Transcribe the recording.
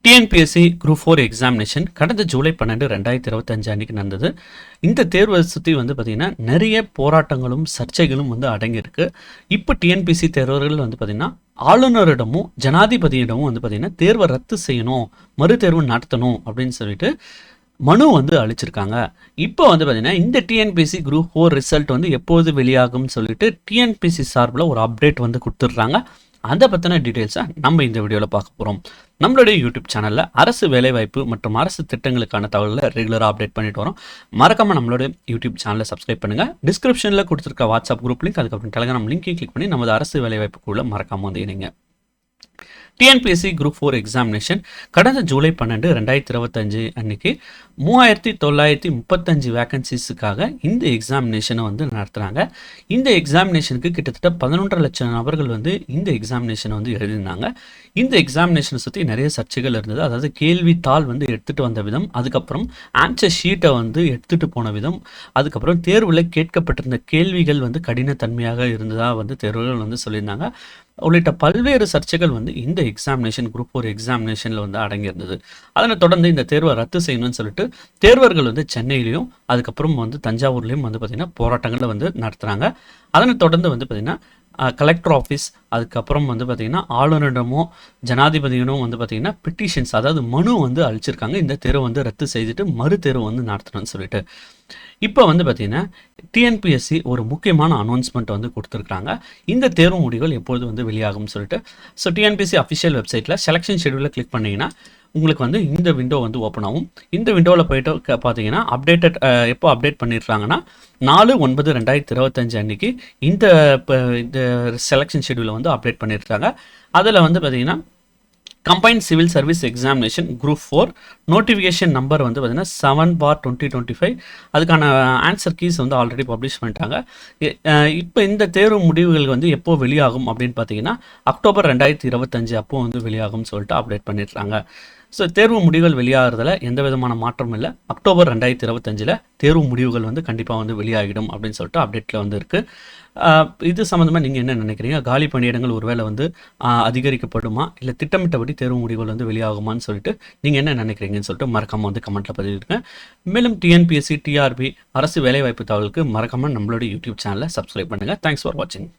TNPSC group 4 examination கடந்த ஜூலை 12, 2025 அன்றைக்கி நடந்தது. இந்த தேர்வை சுற்றி பார்த்திங்கன்னா நிறைய போராட்டங்களும் சர்ச்சைகளும் அடங்கியிருக்கு. இப்போ டிஎன்பிஎஸ்சி தேர்வர்கள் பார்த்திங்கன்னா ஆளுநரிடமும் ஜனாதிபதியிடமும் பார்த்திங்கன்னா தேர்வை ரத்து செய்யணும், மறு தேர்வு நடத்தணும் அப்படின்னு சொல்லிட்டு மனு அளிச்சிருக்காங்க. இப்போ பார்த்திங்கன்னா இந்த டிஎன்பிஎஸ்சி குரூப் 4 ரிசல்ட் எப்போது வெளியாகும்னு சொல்லிட்டு டிஎன்பிஎஸ்சி சார்பில் ஒரு அப்டேட் கொடுத்துட்றாங்க. அதை பற்றின டீட்டெயில்ஸை நம்ம இந்த வீடியோவில் பார்க்க போகிறோம். நம்மளுடைய யூடியூப் சேனலில் அரசு வேலைவாய்ப்பு மற்றும் அரசு திட்டங்களுக்கான தகவல்களை ரெகுலராக அப்டேட் பண்ணிட்டு வரோம். மறக்காமல் நம்மளோட யூடியூப் சேனலை சப்ஸ்கிரைப் பண்ணுங்கள். டிஸ்கிரிப்ஷனில் கொடுத்துருக்க வாட்ஸ்அப் குரூப் லிங்க், அதுக்கப்புறம் டெலிகிராம் லிங்க்கையும் கிளிக் பண்ணி நமது அரசு வேலைவாய்ப்புக்குள்ளே மறக்காமல் இணைங்க. டிஎன்பிஎஸ்சி குரூப் 4 எக்ஸாமினேஷன் கடந்த ஜூலை 12, 2025 அன்னைக்கு 3935 வேகன்சிஸுக்காக இந்த எக்ஸாமினேஷனை நடத்துகிறாங்க. இந்த எக்ஸாமினேஷனுக்கு கிட்டத்தட்ட 11.5 லட்சம் நபர்கள் இந்த எக்ஸாமினேஷனை எழுதினாங்க. இந்த எக்ஸாமினேஷனை சுற்றி நிறைய சர்ச்சைகள் இருந்தது. அதாவது கேள்வித்தாள் எடுத்துகிட்டு வந்த விதம், அதுக்கப்புறம் ஆன்சர் ஷீட்டை எடுத்துகிட்டு போன விதம், அதுக்கப்புறம் தேர்வில் கேட்கப்பட்டிருந்த கேள்விகள் கடினத்தன்மையாக இருந்ததாக தேர்வுகள் சொல்லியிருந்தாங்க. உள்ளிட்ட பல்வேறு சர்ச்சைகள் இந்த எக்ஸாமினேஷன் குரூப் 4 எக்ஸாமினேஷனில் அடங்கியிருந்தது. அதனை தொடர்ந்து இந்த தேர்வை ரத்து செய்யணும்னு சொல்லிட்டு தேர்வர்கள் சென்னையிலையும் அதுக்கப்புறம் தஞ்சாவூர்லேயும் பார்த்திங்கன்னா போராட்டங்களை நடத்துகிறாங்க. அதனை தொடர்ந்து பார்த்திங்கன்னா கலெக்டர் ஆஃபீஸ், அதுக்கப்புறம் பார்த்திங்கன்னா ஆளுநரிடமும் ஜனாதிபதியிடம் பார்த்திங்கன்னா பெட்டிஷன்ஸ், அதாவது மனு அளிச்சிருக்காங்க. இந்த தேர்வை ரத்து செய்துட்டு மறு தேர்வு நடத்தணும்னு சொல்லிட்டு இப்போ பார்த்திங்கன்னா டிஎன்பிஎஸ்சி ஒரு முக்கியமான அனௌன்ஸ்மெண்ட் கொடுத்துருக்காங்க. இந்த தேர்வு முடிவுகள் எப்பொழுது வெளியாகும்னு சொல்லிட்டு. ஸோ டிஎன்பிஎஸ்சி அஃபிஷியல் வெப்சைட்டில் செலெக்ஷன் ஷெடியூலில் கிளிக் பண்ணிங்கன்னா உங்களுக்கு இந்த விண்டோ ஓப்பன் ஆகும். இந்த விண்டோவில் போய்ட்டு பார்த்தீங்கன்னா அப்டேட்டட் எப்போ அப்டேட் பண்ணிடுறாங்கன்னா 4/9/2025 அன்றைக்கி இந்த செலெக்ஷன் ஷெடியூலை அப்டேட் பண்ணியிருக்காங்க. அதில் பார்த்தீங்கன்னா combined civil service examination group 4 notification number பார்த்தீங்கன்னா 7/2025. அதுக்கான ஆன்சர் கீஸ் ஆல்ரெடி பப்ளிஷ் பண்ணிட்டாங்க. இப்போ இந்த தேர்வு முடிவுகள் எப்போ வெளியாகும் அப்படின்னு பார்த்தீங்கன்னா அக்டோபர் 2025 அப்போ வெளியாகும்னு சொல்லிட்டு அப்டேட் பண்ணிடுறாங்க. ஸோ தேர்வு முடிவுகள் வெளியாகிறதுல எந்த விதமான மாற்றமும் இல்லை. அக்டோபர் 2025 தேர்வு முடிவுகள் கண்டிப்பாக வெளியாகிடும் அப்படின்னு சொல்லிட்டு அப்டேட்டில் இருக்குது. இது சம்மந்தமாக நீங்கள் என்ன நினைக்கிறீங்க? காலி பணியிடங்கள் ஒருவேளை அதிகரிக்கப்படுமா, இல்லை திட்டமிட்டபடி தேர்வு முடிவுகள் வெளியாகுமான்னு சொல்லிட்டு நீங்கள் என்ன நினைக்கிறீங்கன்னு சொல்லிட்டு மறக்காமல் கமெண்ட்டில் பதிவிடுங்க. மேலும் டிஎன்பிஎஸ்சி, டிஆர்பி அரசு வேலைவாய்ப்பு தகவலுக்கு மறக்காமல் நம்மளோட யூடியூப் சேனலை சப்ஸ்கிரைப் பண்ணுங்கள். தேங்க்ஸ் ஃபார் வாட்சிங்.